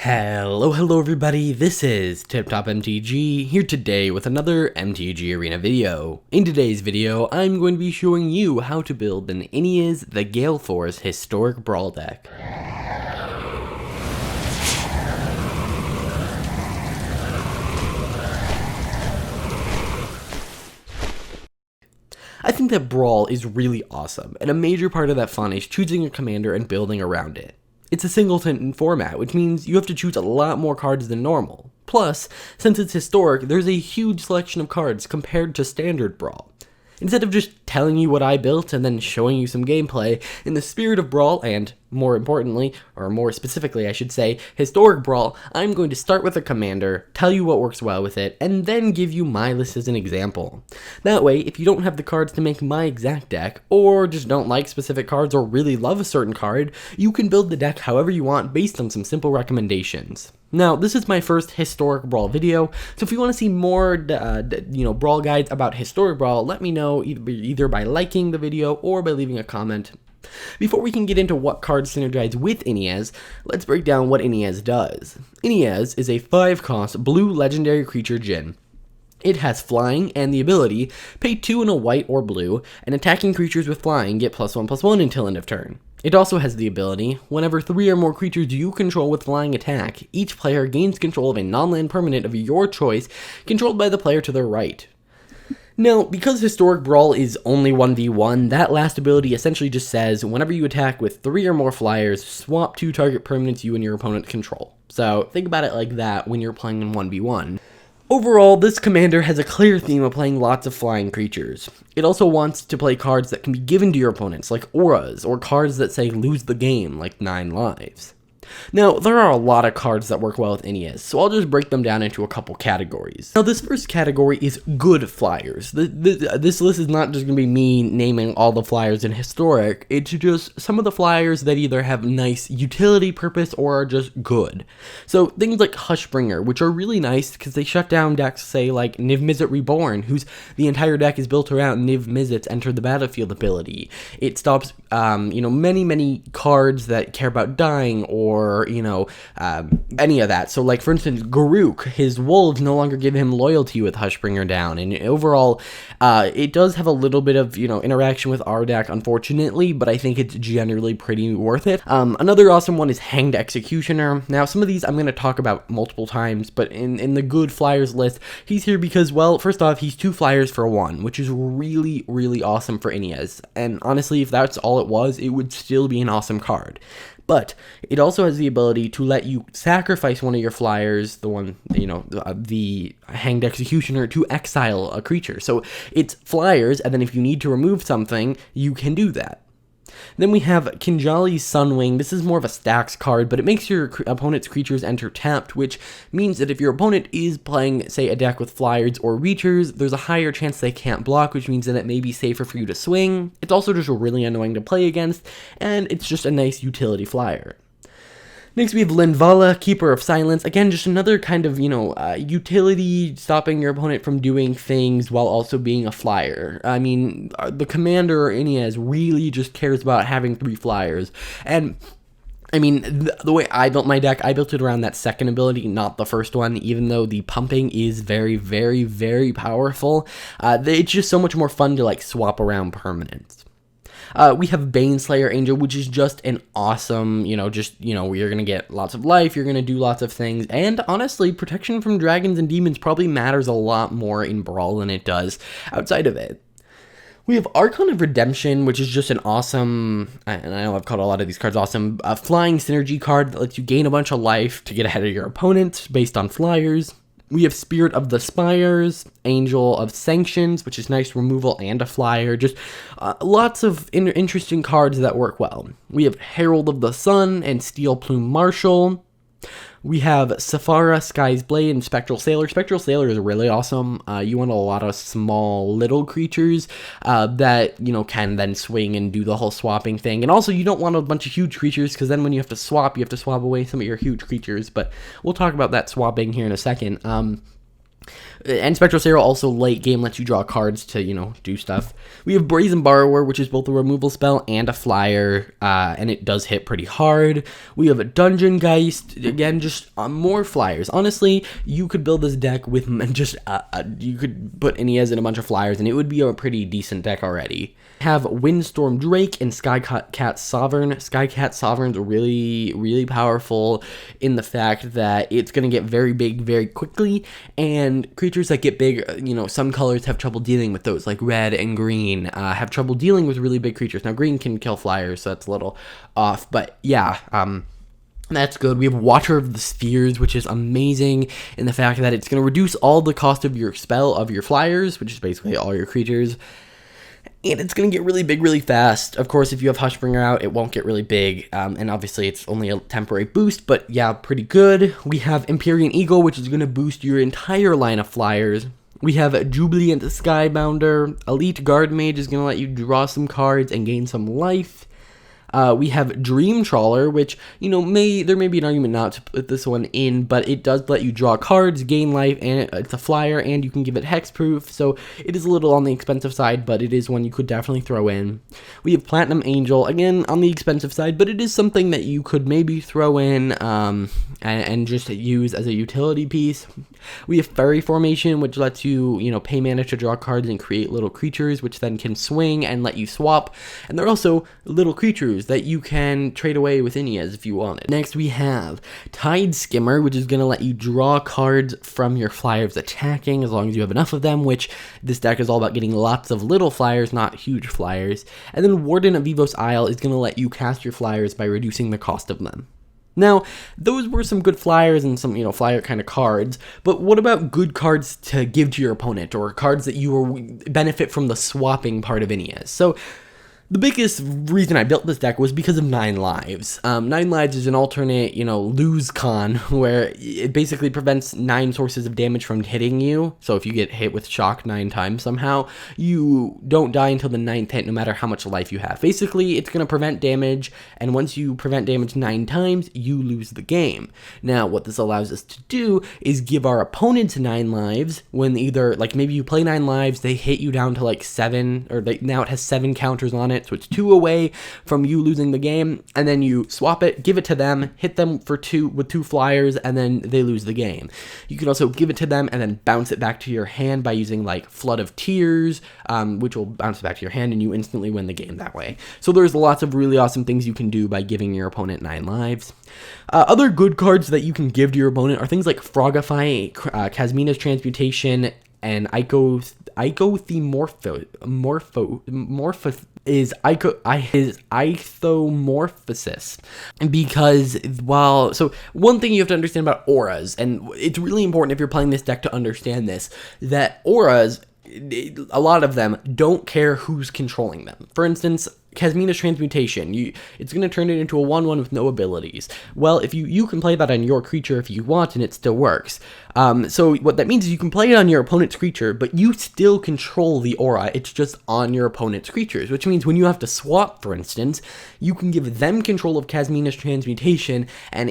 Hello everybody, this is Tip Top MTG, here today with another MTG Arena video. In today's video, I'm going to be showing you how to build an Inniaz the Gale Force historic Brawl deck. I think that Brawl is really awesome, and a major part of that fun is choosing a commander and building around it. It's a singleton format, which means you have to choose a lot more cards than normal. Plus, since it's historic, there's a huge selection of cards compared to standard Brawl. Instead of just telling you what I built and then showing you some gameplay, in the spirit of Brawl and, more importantly, or more specifically I should say, historic Brawl, I'm going to start with a commander, tell you what works well with it, and then give you my list as an example. That way, if you don't have the cards to make my exact deck, or just don't like specific cards or really love a certain card, you can build the deck however you want based on some simple recommendations. Now, this is my first historic Brawl video, so if you want to see more, Brawl guides about historic Brawl, let me know either by liking the video or by leaving a comment. Before we can get into what cards synergize with Inniaz, let's break down what Inniaz does. Inniaz is a 5-cost blue legendary creature djinn. It has flying and the ability, pay 2 and a white or blue, and attacking creatures with flying get +1/+1 until end of turn. It also has the ability, whenever 3 or more creatures you control with flying attack, each player gains control of a non-land permanent of your choice, controlled by the player to their right. Now, because Historic Brawl is only 1v1, that last ability essentially just says, whenever you attack with 3 or more flyers, swap 2 target permanents you and your opponent control. So, think about it like that when you're playing in 1v1. Overall, this commander has a clear theme of playing lots of flying creatures. It also wants to play cards that can be given to your opponents, like auras, or cards that say lose the game, like 9 lives. Now, there are a lot of cards that work well with Inniaz, so I'll just break them down into a couple categories. Now, this first category is good flyers. This list is not just going to be me naming all the flyers in Historic, it's just some of the flyers that either have nice utility purpose or are just good. So, things like Hushbringer, which are really nice because they shut down decks, say, like Niv Mizzet Reborn, whose the entire deck is built around Niv Mizzet's Enter the Battlefield ability. It stops, many cards that care about dying or any of that. So, like, for instance, Garruk, his wolves no longer give him loyalty with Hushbringer down, and overall, it does have a little bit of, interaction with our deck, unfortunately, but I think it's generally pretty worth it. Another awesome one is Hanged Executioner. Now, some of these I'm going to talk about multiple times, but in the good flyers list, he's here because, well, first off, he's 2 flyers for 1, which is really, really awesome for Inniaz, and honestly, if that's all it was, it would still be an awesome card. But it also has the ability to let you sacrifice one of your flyers, the Hanged Executioner, to exile a creature. So it's flyers, and then if you need to remove something, you can do that. Then we have Kinjali Sun Wing. This is more of a stacks card, but it makes your opponent's creatures enter tapped, which means that if your opponent is playing, say, a deck with flyers or reachers, there's a higher chance they can't block, which means that it may be safer for you to swing. It's also just really annoying to play against, and it's just a nice utility flyer. Next, we have Linvala, Keeper of Silence. Again, just another kind of, utility, stopping your opponent from doing things while also being a flyer. I mean, the commander, Inniaz, really just cares about having 3 flyers. And, I mean, the way I built my deck, I built it around that second ability, not the first one, even though the pumping is very, very, very powerful. It's just so much more fun to, swap around permanents. We have Baneslayer Angel, which is just an awesome, you're going to get lots of life, you're going to do lots of things, and honestly, protection from dragons and demons probably matters a lot more in Brawl than it does outside of it. We have Archon of Redemption, which is just an awesome, and I know I've called a lot of these cards awesome, flying synergy card that lets you gain a bunch of life to get ahead of your opponent based on flyers. We have Spirit of the Spires, Angel of Sanctions, which is nice removal and a flyer. Just lots of interesting cards that work well. We have Herald of the Sun and Steel Plume Marshal. We have Saphara, Sky's Blade, and Spectral Sailor. Spectral Sailor is really awesome. You want a lot of small little creatures that, can then swing and do the whole swapping thing. And also, you don't want a bunch of huge creatures, because then when you have to swap away some of your huge creatures. But we'll talk about that swapping here in a second. And Spectral Sailor also late game lets you draw cards to, do stuff. We have Brazen Borrower, which is both a removal spell and a flyer, and it does hit pretty hard. We have a Dungeon Geist, again, just more flyers. Honestly, you could build this deck with just, you could put Inniaz in a bunch of flyers, and it would be a pretty decent deck already. Have Windstorm Drake and Skycat Sovereign. Skycat Sovereign's really, really powerful in the fact that it's going to get very big very quickly, and creatures that get big, some colors have trouble dealing with those, like red and green, have trouble dealing with really big creatures. Now, green can kill flyers, so that's a little off, but yeah, that's good. We have Watcher of the Spheres, which is amazing in the fact that it's going to reduce all the cost of your spell of your flyers, which is basically all your creatures. And it's going to get really big really fast. Of course, if you have Hushbringer out, it won't get really big. And obviously, it's only a temporary boost, but yeah, pretty good. We have Empyrean Eagle, which is going to boost your entire line of flyers. We have Jubilant Skybounder. Elite Guard Mage is going to let you draw some cards and gain some life. We have Dream Trawler, which, there may be an argument not to put this one in, but it does let you draw cards, gain life, and it's a flyer, and you can give it hexproof, so it is a little on the expensive side, but it is one you could definitely throw in. We have Platinum Angel, again, on the expensive side, but it is something that you could maybe throw in and just use as a utility piece. We have Fairy Formation, which lets you, pay mana to draw cards and create little creatures, which then can swing and let you swap, and they're also little creatures that you can trade away with Inniaz if you wanted. Next, we have Tide Skimmer, which is going to let you draw cards from your flyers attacking, as long as you have enough of them, which this deck is all about getting lots of little flyers, not huge flyers. And then Warden of Vivos Isle is going to let you cast your flyers by reducing the cost of them. Now, those were some good flyers and some, flyer kind of cards, but what about good cards to give to your opponent, or cards that you benefit from the swapping part of Inniaz? So, the biggest reason I built this deck was because of 9 Lives. 9 Lives is an alternate, lose con, where it basically prevents 9 sources of damage from hitting you. So if you get hit with shock 9 times somehow, you don't die until the 9th hit, no matter how much life you have. Basically, it's going to prevent damage, and once you prevent damage 9 times, you lose the game. Now, what this allows us to do is give our opponents 9 lives when either, maybe you play 9 lives, they hit you down to 7, or now it has 7 counters on it, so it's 2 away from you losing the game, and then you swap it, give it to them, hit them for 2 with 2 flyers, and then they lose the game. You can also give it to them and then bounce it back to your hand by using Flood of Tears, which will bounce it back to your hand, and you instantly win the game that way. So there's lots of really awesome things you can do by giving your opponent 9 lives. Other good cards that you can give to your opponent are things like Frogify, Kasmina's Transmutation, and Ithomorphosis. Because so one thing you have to understand about auras, and it's really important if you're playing this deck to understand this, that auras, a lot of them don't care who's controlling them. For instance, Kasmina's Transmutation, it's going to turn it into a 1/1 with no abilities. Well, if you can play that on your creature if you want, and it still works. So what that means is you can play it on your opponent's creature, but you still control the aura. It's just on your opponent's creatures, which means when you have to swap, for instance, you can give them control of Kasmina's Transmutation, and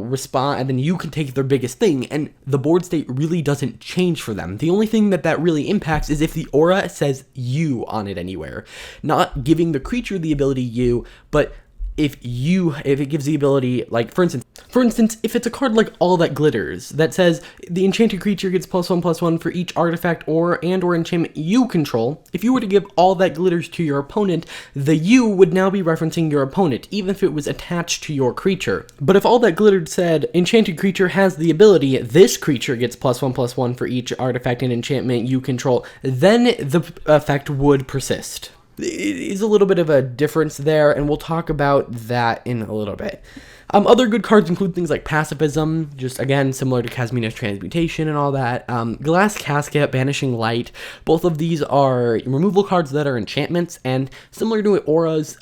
respond, and then you can take their biggest thing, and the board state really doesn't change for them. The only thing that really impacts is if the aura says you on it anywhere, not giving the creature the ability you, but if it gives the ability, for instance, if it's a card like All That Glitters that says the enchanted creature gets +1/+1 for each artifact or enchantment you control, if you were to give All That Glitters to your opponent, the you would now be referencing your opponent, even if it was attached to your creature. But if All That Glittered said enchanted creature has the ability, this creature gets +1/+1 for each artifact and enchantment you control, then the effect would persist. It is a little bit of a difference there, and we'll talk about that in a little bit. Other good cards include things like Pacifism, just again similar to Kasmina's Transmutation and all that. Glass Casket, Banishing Light. Both of these are removal cards that are enchantments, and similar to auras,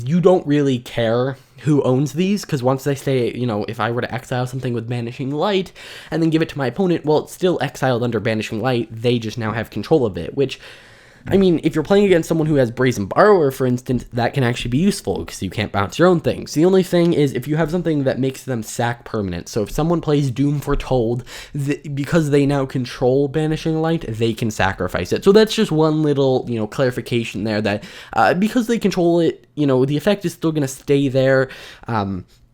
you don't really care who owns these, because once they say, if I were to exile something with Banishing Light and then give it to my opponent, well, it's still exiled under Banishing Light. They just now have control of it, which I mean, if you're playing against someone who has Brazen Borrower, for instance, that can actually be useful because you can't bounce your own things. The only thing is if you have something that makes them sack permanent. So if someone plays Doom Foretold, because they now control Banishing Light, they can sacrifice it. So that's just one little, clarification there that because they control it, the effect is still going to stay there.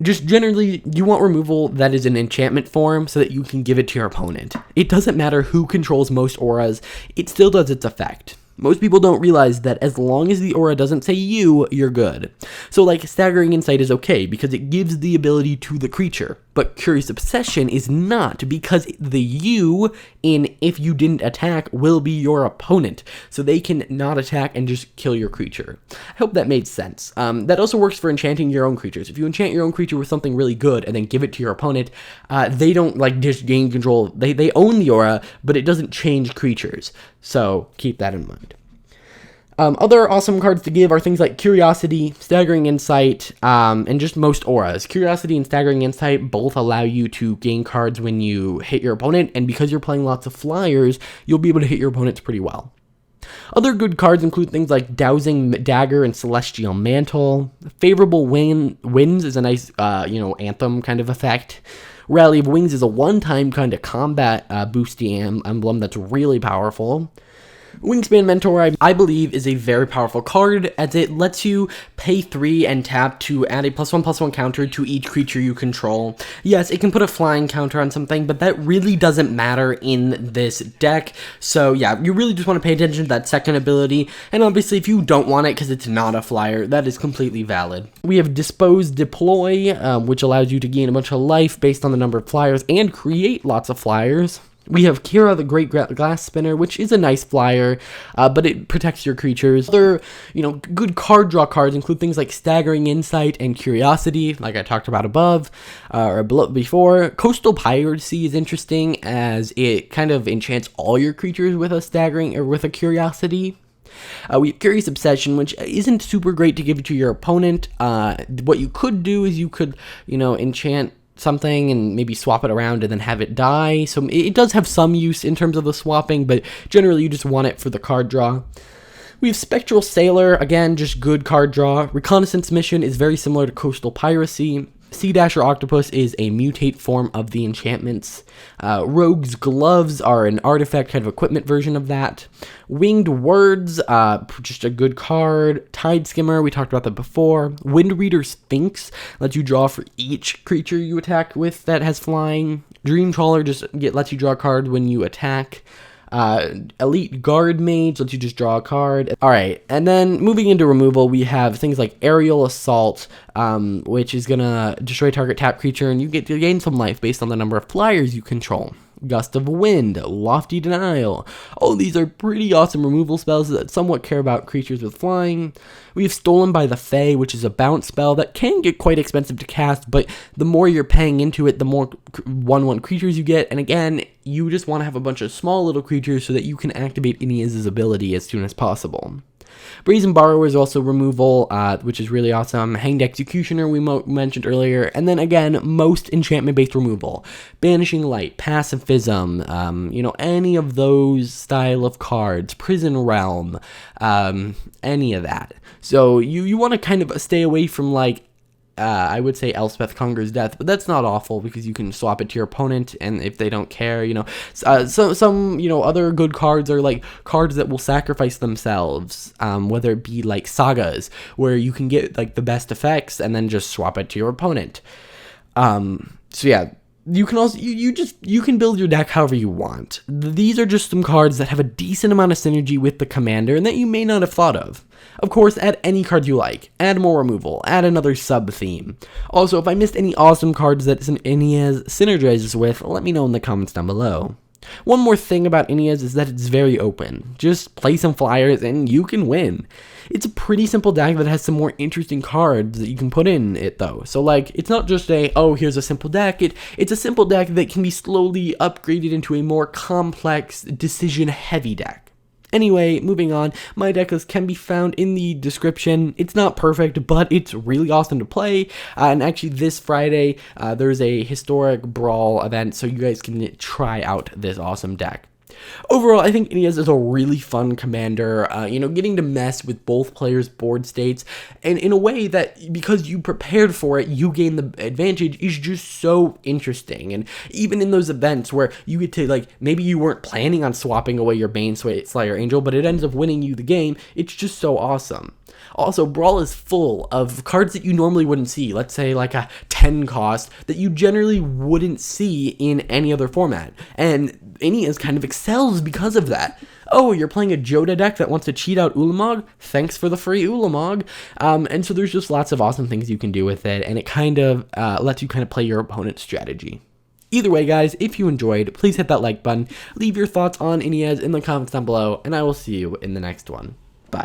Just generally, you want removal that is an enchantment form so that you can give it to your opponent. It doesn't matter who controls most auras, it still does its effect. Most people don't realize that as long as the aura doesn't say you, you're good. So like Staggering Insight is okay because it gives the ability to the creature, but Curious Obsession is not because the you in if you didn't attack will be your opponent. So they can not attack and just kill your creature. I hope that made sense. That also works for enchanting your own creatures. If you enchant your own creature with something really good and then give it to your opponent, they don't like just gain control. They own the aura, but it doesn't change creatures. So keep that in mind. Other awesome cards to give are things like Curiosity, Staggering Insight, and just most auras. Curiosity and Staggering Insight both allow you to gain cards when you hit your opponent, and because you're playing lots of flyers, you'll be able to hit your opponents pretty well. Other good cards include things like Dowsing Dagger and Celestial Mantle. Favorable Winds is a nice, anthem kind of effect. Rally of Wings is a one-time kind of combat boosty emblem that's really powerful. Wingspan Mentor, I believe, is a very powerful card, as it lets you pay 3 and tap to add a +1/+1 counter to each creature you control. Yes, it can put a flying counter on something, but that really doesn't matter in this deck. So yeah, you really just want to pay attention to that second ability, and obviously if you don't want it because it's not a flyer, that is completely valid. We have Dispose Deploy, which allows you to gain a bunch of life based on the number of flyers and create lots of flyers. We have Kira the Great Glass Spinner, which is a nice flyer, but it protects your creatures. Other, good card draw cards include things like Staggering Insight and Curiosity, like I talked about above, or before. Coastal Piracy is interesting, as it kind of enchants all your creatures with a Staggering, or with a Curiosity. We have Curious Obsession, which isn't super great to give to your opponent. What you could do is you could, enchant something and maybe swap it around and then have it die. So it does have some use in terms of the swapping, but generally you just want it for the card draw. We have Spectral Sailor, again, just good card draw. Reconnaissance Mission is very similar to Coastal Piracy. Sea Dasher Octopus is a mutate form of the enchantments. Rogue's Gloves are an artifact kind of equipment version of that. Winged Words, just a good card. Tide Skimmer, we talked about that before. Wind Reader's Sphinx lets you draw for each creature you attack with that has flying. Dream Trawler just lets you draw a card when you attack. Elite Guard Mage lets you just draw a card. Alright, and then moving into removal, we have things like Aerial Assault, which is gonna destroy target tap creature, and you get to gain some life based on the number of flyers you control. Gust of Wind, Lofty Denial. All these are pretty awesome removal spells that somewhat care about creatures with flying. We have Stolen by the Fae, which is a bounce spell that can get quite expensive to cast, but the more you're paying into it, the more 1/1 creatures you get, and again, you just want to have a bunch of small little creatures so that you can activate Inniaz's ability as soon as possible. Brazen Borrower is also removal, which is really awesome. Hanged Executioner we mentioned earlier. And then again, most enchantment-based removal. Banishing Light, Pacifism, any of those style of cards. Prison Realm, any of that. So you want to kind of stay away from I would say Elspeth Conquers Death, but that's not awful because you can swap it to your opponent, and if they don't care, some other good cards are like cards that will sacrifice themselves, whether it be like Sagas, where you can get like the best effects and then just swap it to your opponent. So yeah. You can also, you can build your deck however you want. These are just some cards that have a decent amount of synergy with the commander and that you may not have thought of. Of course, add any card you like. Add more removal. Add another sub-theme. Also, if I missed any awesome cards that Inniaz synergizes with, let me know in the comments down below. One more thing about Inniaz is that it's very open. Just play some flyers and you can win. It's a pretty simple deck that has some more interesting cards that you can put in it though. So it's not just here's a simple deck. It's a simple deck that can be slowly upgraded into a more complex, decision-heavy deck. Anyway, moving on, my deck list can be found in the description. It's not perfect, but it's really awesome to play. And actually, this Friday, there's a historic Brawl event, so you guys can try out this awesome deck. Overall, I think Inniaz is a really fun commander, getting to mess with both players' board states, and in a way that, because you prepared for it, you gain the advantage, is just so interesting. And even in those events where you get to, maybe you weren't planning on swapping away your Bane Slayer Angel, but it ends up winning you the game, it's just so awesome. Also, Brawl is full of cards that you normally wouldn't see, let's say like a 10 cost that you generally wouldn't see in any other format, and Inniaz kind of excels because of that. Oh, you're playing a Joda deck that wants to cheat out Ulamog? Thanks for the free Ulamog. And so there's just lots of awesome things you can do with it, and it kind of lets you kind of play your opponent's strategy. Either way, guys, if you enjoyed, please hit that like button, leave your thoughts on Inniaz in the comments down below, and I will see you in the next one.